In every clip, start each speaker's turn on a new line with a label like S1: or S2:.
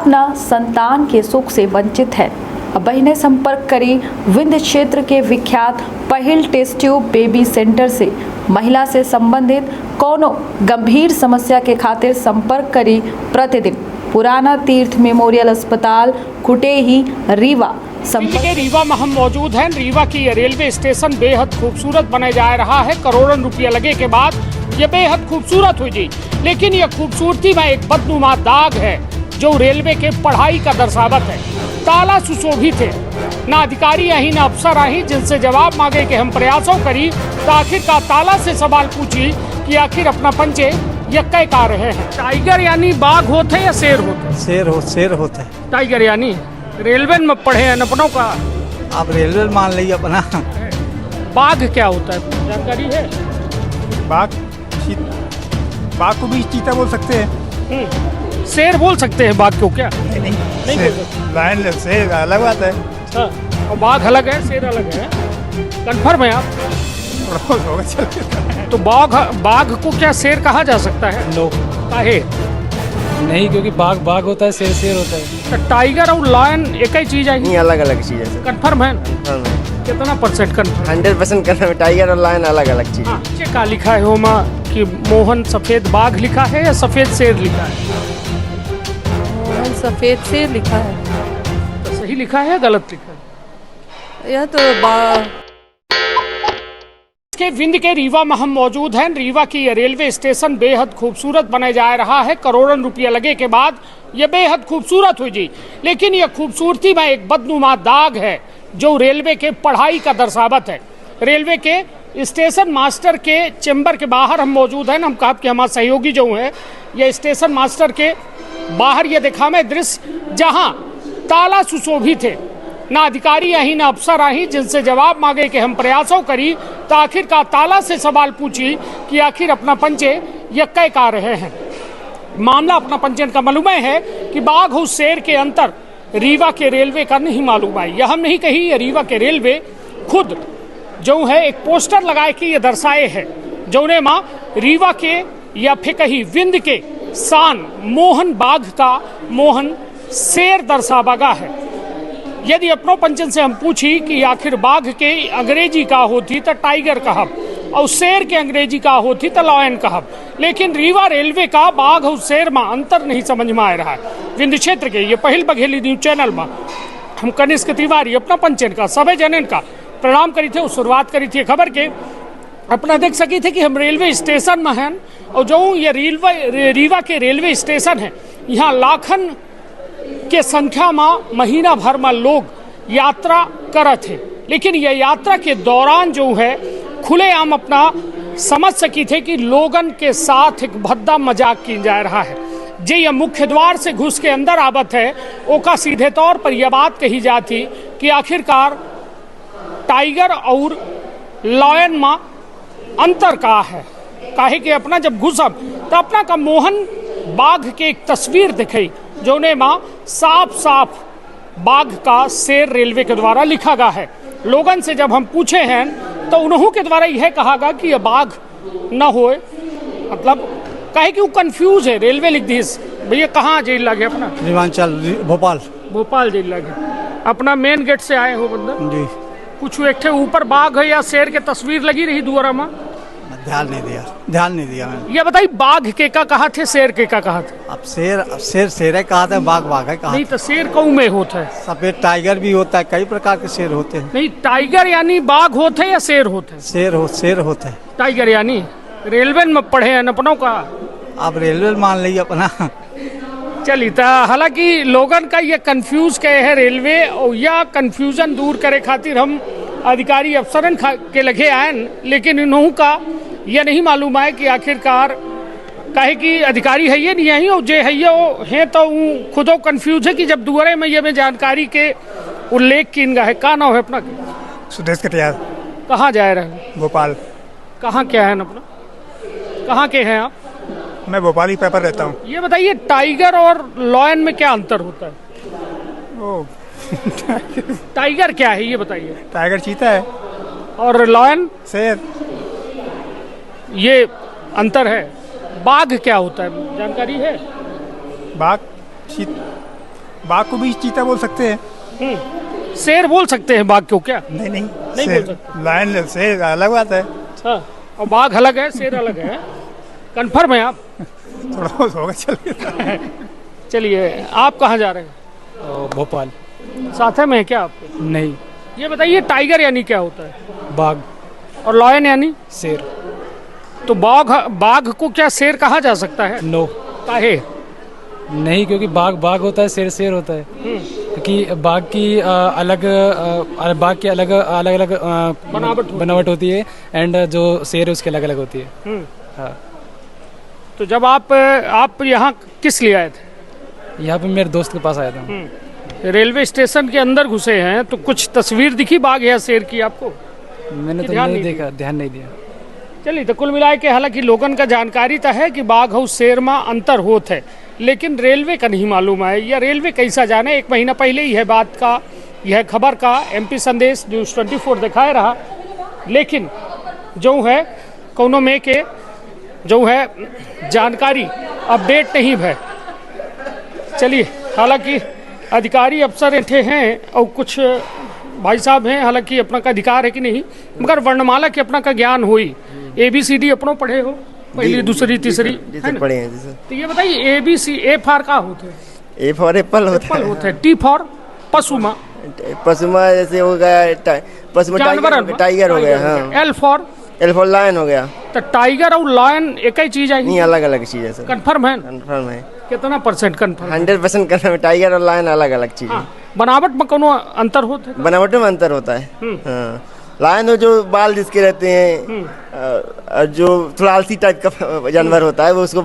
S1: अपना संतान के सुख से वंचित है। अब बहनें संपर्क करी विंध्य क्षेत्र के विख्यात पहिल टेस्ट ट्यूब बेबी सेंटर से। महिला से संबंधित कोनो गंभीर समस्या के खातिर संपर्क करी प्रतिदिन पुराना तीर्थ मेमोरियल अस्पताल कुटेही रीवा।
S2: के रीवा में हम मौजूद हैं। रीवा की ये रेलवे स्टेशन बेहद खूबसूरत बने जा रहा है। करोड़ों रुपया लगे के बाद ये बेहद खूबसूरत हुई जी, लेकिन ये खूबसूरती में एक बदनुमा दाग है जो रेलवे के पढ़ाई का दर्शावत है। ताला सुशोभित है, ना अधिकारी आई ना अफसर आई जिनसे जवाब मांगे कि हम प्रयासों करी तो आखिरकार ताला से सवाल पूछी कि आखिर अपना पंचे ये कह का रहे हैं। टाइगर यानी बाघ होते या शेर होते?
S3: शेर होता है।
S2: टाइगर यानी रेलवे में पढ़े हैं अपनों का,
S3: आप रेलवे मान लीजिए अपना।
S2: बाघ क्या होता है जानकारी है?
S3: बाघ को भी चीता बोल सकते हैं।
S2: शेर बोल सकते हैं बाघ को क्या?
S3: नहीं
S2: बोल सकते।
S3: लायन शेर अलग बात है।
S2: हाँ, और बाघ अलग है शेर अलग है, कन्फर्म है आप? तो बाघ को क्या शेर कहा जा सकता है?
S4: नो
S2: काहे?
S4: नहीं, क्योंकि बाघ होता है, शेर होता है।
S2: तो टाइगर और लायन एक ही चीज है?
S5: नहीं, अलग अलग चीज है।
S2: कन्फर्म है? कितना परसेंट कन्फर्म?
S5: 100% कन्फर्म। टाइगर और लायन अलग अलग चीज।
S2: हाँ, ये क्या लिखा है होमा कि मोहन सफेद बाघ लिखा है या सफेद शेर लिखा है?
S6: मोहन सफेद शेर लिखा है।
S2: तो सही लिखा है या गलत लिखा है?
S6: यह तो
S2: के विंध्य के रीवा में हम मौजूद हैं। रीवा की ये रेलवे स्टेशन बेहद खूबसूरत बने जा रहा है। करोड़ों रुपया लगे के बाद ये बेहद खूबसूरत हुई जी, लेकिन ये खूबसूरती में एक बदनुमा दाग है जो रेलवे के पढ़ाई का दर्शावत है। रेलवे के स्टेशन मास्टर के चेंबर के बाहर हम मौजूद हैं। हम कहा कि हमारे सहयोगी जो हैं ये स्टेशन मास्टर के बाहर ये दिखा में दृश्य जहाँ ताला सुशोभित है, ना अधिकारी आई ना अफसर आई जिनसे जवाब मांगे कि हम प्रयासों करी तो आखिरकार ताला से सवाल पूछी कि आखिर अपना पंचे ये कह का रहे हैं। मामला अपना पंचन का मालूम है कि बाघ और शेर के अंतर रीवा के रेलवे का नहीं मालूम है। यह हम नहीं कही, ये रीवा के रेलवे खुद जो है एक पोस्टर लगाए कि ये दर्शाए है जो ने माँ रीवा के या फिर कही विंध्य के शान मोहन बाघ का मोहन शेर दर्शावागा है। यदि अपनों पंचन से हम पूछी कि आखिर बाघ के अंग्रेजी का होती तो टाइगर कहब और शेर के अंग्रेजी का होती तो लायन कहब, लेकिन रीवा रेलवे का बाघ और शेर में अंतर नहीं समझ में आ रहा है। विंध्य क्षेत्र के ये पहिल बघेली न्यूज चैनल में हम कनिष्क तिवारी अपना पंचन का सभी जनन का प्रणाम करी थे। शुरुआत करी थी खबर के अपना देख सकी थे कि हम रेलवे स्टेशन में हैं और जो ये रीवा के रेलवे स्टेशन है यहाँ लाखन के संख्या में महीना भर में लोग यात्रा करत है, लेकिन यह यात्रा के दौरान जो है खुलेआम अपना समझ सकी थे कि लोगन के साथ एक भद्दा मजाक की जा रहा है। जे यह मुख्य द्वार से घुस के अंदर आवत है ओका सीधे तौर पर यह बात कही जाती कि आखिरकार टाइगर और लायन में अंतर का है। काहे कि अपना जब घुसब तो अपना का मोहन बाघ के एक तस्वीर दिखाई जो ने माँ साफ साफ बाघ का शेर रेलवे के द्वारा लिखा गया है। लोगन से जब हम पूछे हैं तो उन्हों के द्वारा यह कहा गया कि यह बाघ न होए, मतलब काहे कि वो कंफ्यूज है। रेलवे लिख दी भैया कहाँ जेल लगे अपना?
S3: पूर्वांचल भोपाल
S2: जेल लगे। अपना मेन गेट से आए हो बंदर
S3: जी।
S2: कुछ एक ऊपर बाघ है या शेर के तस्वीर लगी रही दुआरा में?
S3: ध्यान नहीं दिया मैंने।
S2: ये बताइए बाघ के का कहा थे शेर के का कहा थे?
S3: अब शेर कहा था, बाघ है कहा।
S2: नहीं तो शेर कऊ में होता है?
S3: सफेद टाइगर भी होता है, कई प्रकार के शेर होते हैं।
S2: नहीं, टाइगर यानी बाघ होते हैं या शेर होते हैं?
S3: शेर होते हैं।
S2: टाइगर यानी रेलवे में पढ़े हैं अपनों का,
S3: आप रेलवे मान लीजिए अपना।
S2: चलिए तो हालांकि लोगन का ये कंफ्यूज कहे है रेलवे और यह कंफ्यूजन दूर करे खातिर हम अधिकारी अफसरन के लगे आए, लेकिन इन्हों का यह नहीं मालूम है कि आखिरकार काहे कि अधिकारी है ये नहीं है और जे है ये वो है तो खुदो कंफ्यूज है कि जब दुआरे में ये में जानकारी के उल्लेख की इनका है। का नाम है अपना?
S3: सुदेश कटियार।
S2: कहाँ जा रहे हैं?
S3: भोपाल।
S2: कहाँ क्या है अपना? कहाँ के हैं आप?
S3: मैं भोपाल ही पेपर रहता हूँ।
S2: ये बताइए टाइगर और लायन में क्या अंतर होता है?
S3: ओ
S2: टाइगर क्या है ये बताइए?
S3: टाइगर चीता है
S2: और लायन
S3: शेर।
S2: ये अंतर है। बाघ क्या होता है जानकारी है?
S3: बाघ बाघ को भी चीता बोल सकते हैं।
S2: शेर बोल सकते हैं बाघ को क्या?
S3: नहीं नहीं,
S2: नहीं
S3: शेर-
S2: बोल सकते।
S3: लायन शेर अलग बात है।
S2: अच्छा, और बाघ अलग है, शेर अलग है। कन्फर्म है आप?
S3: थोड़ा बहुत होगा, चलिए।
S2: चलिए, आप कहाँ जा रहे हैं?
S4: और भोपाल।
S2: साथ में है क्या आपके?
S4: नहीं,
S2: ये बताइए, टाइगर यानी क्या होता है?
S4: बाघ,
S2: और लॉयन यानी?
S4: शेर।
S2: तो बाघ को क्या शेर कहा जा सकता है?
S4: नो,
S2: काहे?
S4: नहीं, क्योंकि बाघ बाघ होता है, शेर शेर होता है। क्योंकि बाघ की बाघ की अलग अलग बनावट होती है, एंड जो शेर है उसकी अलग अलग होती है। हाँ,
S2: तो जब आप यहाँ किस लिए आए थे?
S4: यहाँ पे मेरे दोस्त के पास आया था।
S2: रेलवे स्टेशन के अंदर घुसे हैं तो कुछ तस्वीर दिखी बाघ या शेर की आपको?
S4: मैंने तो
S2: ध्यान
S4: नहीं
S2: नहीं
S4: देखा, ध्यान नहीं दिया।
S2: चलिए, तो कुल मिला के हालांकि लोगन का जानकारी तो है कि बाघ और शेर में अंतर होत है, लेकिन रेलवे का नहीं मालूम है, या रेलवे कैसा जाने। 1 महीना पहले ही है बात का, यह खबर का MP संदेश न्यूज़ 24 दिखाए रहा, लेकिन जो है कोनो में के जो है जानकारी अपडेट नहीं है। चलिए, हालांकि अधिकारी अफसर बैठे हैं और कुछ भाई साहब हैं, हालांकि अपना का अधिकार है कि नहीं, मगर वर्णमाला के अपना का ज्ञान हुई। ABCD अपनों पढ़े हो, पहली दूसरी तीसरी,
S5: जी
S2: है
S5: सर,
S2: ना?
S5: पढ़े हैं जी सर।
S2: तो ये बताइए, ABC A फॉर का होते हैं?
S5: ए फॉर एप्पल होता
S2: एप्पल
S5: है।
S2: होते हैं। T फॉर पशुमा,
S5: पशुमा जैसे हो गया, पशुमा
S2: जानवर
S5: टाइगर हो गया। हाँ,
S2: L for,
S5: L for lion हो गया।
S2: तो टाइगर और लायन एक ही चीज है?
S5: नहीं, अलग अलग चीज है सर।
S2: कंफर्म है?
S5: कन्फर्म है,
S2: कितना % कंफर्म?
S5: 100% कन्फर्म है। टाइगर और लायन अलग अलग चीज है।
S2: हाँ, बनावट में कोनो अंतर होता है?
S5: बनावट में अंतर होता है। हाँ, लायन हो जो बाल जिसके रहते हैं, और जो थोड़ा आलसी टाइप का जानवर होता है वो उसको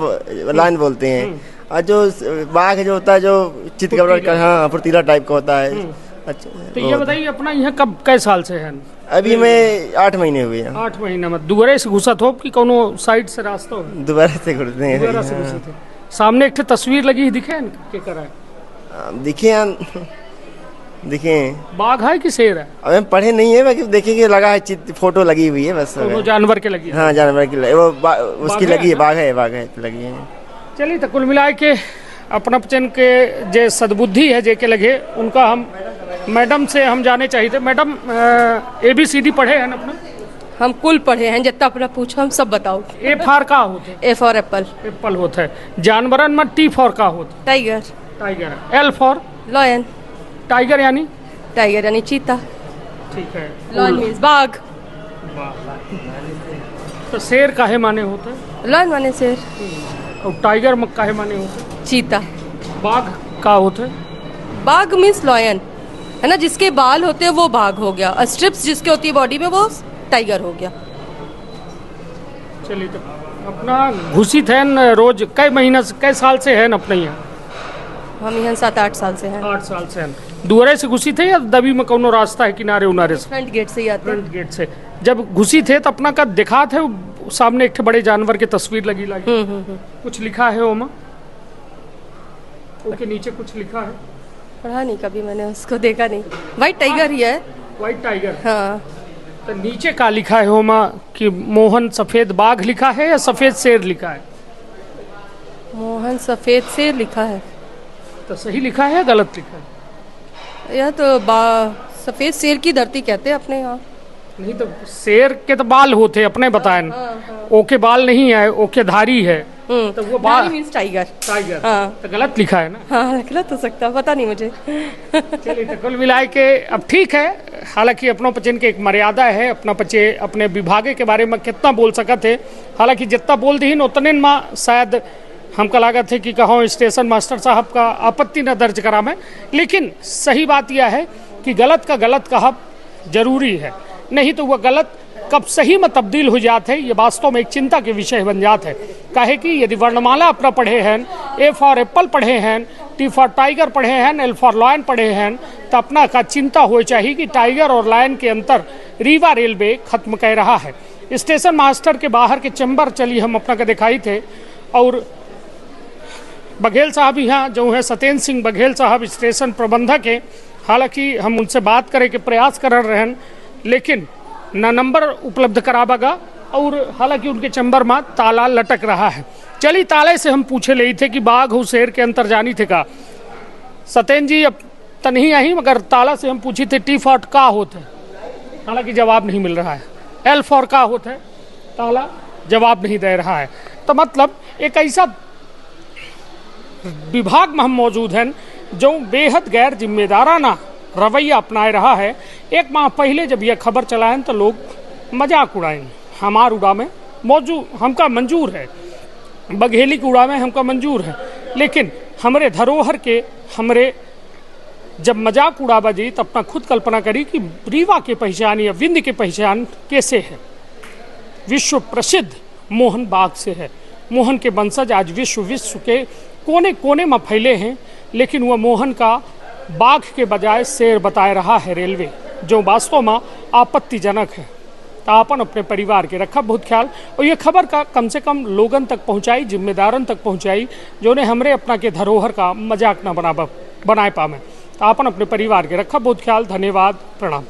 S5: लायन बोलते हैं। और जो बाघ जो होता है, जो चितकबरा का, हाँ, फुर्तीला टाइप का होता है। अच्छा,
S2: तो ये बताइए, अपना यहाँ कब कै साल से है?
S5: अभी मैं 8 महीने हुए हैं।
S2: 8 महीना में दोबारा से घुसा हो कि कोनो साइड से रास्ता हो?
S5: दोबारा से घुसते हैं।
S2: दोबारा से घुसे थे। सामने एक ठे तस्वीर लगी दिखे न के कराए?
S5: दिखे
S2: बाघ है कि शेर है?
S5: अब हम पढ़े नहीं है, बाकी देखेंगे, लगा है फोटो लगी हुई है बस।
S2: दोनों जानवर के लगी है।
S5: हाँ, जानवर की वो उसकी
S2: बाघ है
S5: लगी है,
S2: ना?
S5: बाघ है लगी है।
S2: चलिए, तो कुल मिला के अपना बच्चन के जे सद्बुद्धि है जे के लगे, उनका हम मैडम से हम जाने चाहिए थे। मैडम, ABCD पढ़े हैं ना अपना?
S6: हम कुल पढ़े हैं, जितना अपना पूछो हम सब बताओ।
S2: A फॉर का होते हैं?
S6: A फॉर एप्पल,
S2: एप्पल होता है। जानवरन में T फॉर का होता है?
S6: Tiger,
S2: tiger. L for
S6: lion,
S2: tiger यानी?
S6: टाइगर यानी चीता,
S2: ठीक है।
S6: लॉयन मीन्स बाघ,
S2: तो शेर काहे माने होते हैं?
S6: लॉयन माने शेर,
S2: और टाइगर में काहे माने होते हैं?
S6: चीता।
S2: बाघ का होते हैं?
S6: बाघ मीन्स लॉयन है ना, जिसके बाल होते हैं वो बाघ हो गया, और स्ट्रिप्स जिसके होती है बॉडी में वो टाइगर हो गया।
S2: चलिए, तो अपना घुसित है न रोज कै महीना से, कै साल से है न अपने यहाँ?
S6: हम यहाँ 7-8 साल से हैं।
S2: 8 साल से है। दुआरे से घुसी थे या दबी में कोनो रास्ता है किनारे उनारे से?
S6: फ्रंट गेट से ही आते हैं।
S2: फ्रंट गेट से। जब घुसी थे तो अपना का दिखा थे सामने एक बड़े जानवर की तस्वीर लगी कुछ लिखा है ओमा? ओके, नीचे कुछ लिखा है?
S6: पढ़ा नहीं कभी मैंने, उसको देखा नहीं। वाइट टाइगर ही है।
S2: White tiger.
S6: हाँ,
S2: तो नीचे का लिखा है ओमा कि मोहन सफेद बाघ लिखा है या सफेद शेर लिखा है?
S6: मोहन सफेद शेर लिखा है।
S2: तो सही लिखा है या गलत लिखा है?
S6: यह तो सफेद शेर की धरती कहते हैं अपने यहाँ।
S2: नहीं, तो शेर के तो बाल होते अपने बताए न। ओके बाल नहीं है, ओके धारी है, तो वो बाल
S6: मीन्स टाइगर।
S2: टाइगर।
S6: हाँ।
S2: तो गलत लिखा है ना?
S6: हाँ, गलत हो सकता, पता नहीं मुझे।
S2: चलिए, तो कुल मिलाए के अब ठीक है। हालांकि अपनों पचन के एक मर्यादा है, अपना पचे अपने विभागे के बारे में कितना बोल सकते है। हालांकि जितना बोल दी उतने में शायद हमका लागत है कि कहो स्टेशन मास्टर साहब का आपत्ति न दर्ज करा में, लेकिन सही बात यह है कि गलत का गलत कहब जरूरी है, नहीं तो वह गलत कब सही में तब्दील हो जाते है, ये वास्तव में एक चिंता के विषय बन जाते है। काहे कि यदि वर्णमाला अपना पढ़े हैं, A फॉर एप्पल पढ़े हैं, T फॉर टाइगर पढ़े हैं, L फॉर लायन पढ़े हैं, तो अपना का चिंता हो चाहिए कि टाइगर और लायन के अंतर रीवा रेलवे खत्म कर रहा है। स्टेशन मास्टर के बाहर के चैम्बर चली हम अपना का दिखाई थे, और बघेल साहब यहाँ जो है सत्येंद्र सिंह बघेल साहब स्टेशन प्रबंधक है। हालांकि हम उनसे बात करे के प्रयास कर रहे हैं, लेकिन न नंबर उपलब्ध करावागा, और हालांकि उनके चैम्बर में ताला लटक रहा है। चलिए, ताले से हम पूछे ले थे कि बाघ और शेर के अंतर जानी थे का? सत्येन जी अब तनही आई मगर ताला से हम पूछी थे टी फॉर का होता है, हालांकि जवाब नहीं मिल रहा है। एल फॉर का होता है, ताला जवाब नहीं दे रहा है। तो मतलब एक ऐसा विभाग में हम मौजूद हैं जो बेहद गैर जिम्मेदाराना रवैया अपनाए रहा है। एक माह पहले जब यह खबर चला है तो लोग मजाक उड़ाएं, हमार उड़ा में मौजूद हमका मंजूर है, बघेली के उड़ा में हमका मंजूर है, लेकिन हमरे धरोहर के हमरे जब मजाक उड़ाबा जी तो अपना खुद कल्पना करी कि रीवा के पहचान या विंध्य के पहचान कैसे है। विश्व प्रसिद्ध मोहन बाग से है। मोहन के वंशज आज विश्व के कोने कोने में फैले हैं, लेकिन वह मोहन का बाघ के बजाय शेर बताए रहा है रेलवे, जो वास्तव में आपत्तिजनक है। तो आपन अपने परिवार के रखा बहुत ख्याल, और ये खबर का कम से कम लोगन तक पहुंचाई, जिम्मेदारन तक पहुंचाई, जो ने हमरे अपना के धरोहर का मजाक न बनाए पावे। तो आपन अपने परिवार के रखा बहुत ख्याल। धन्यवाद, प्रणाम।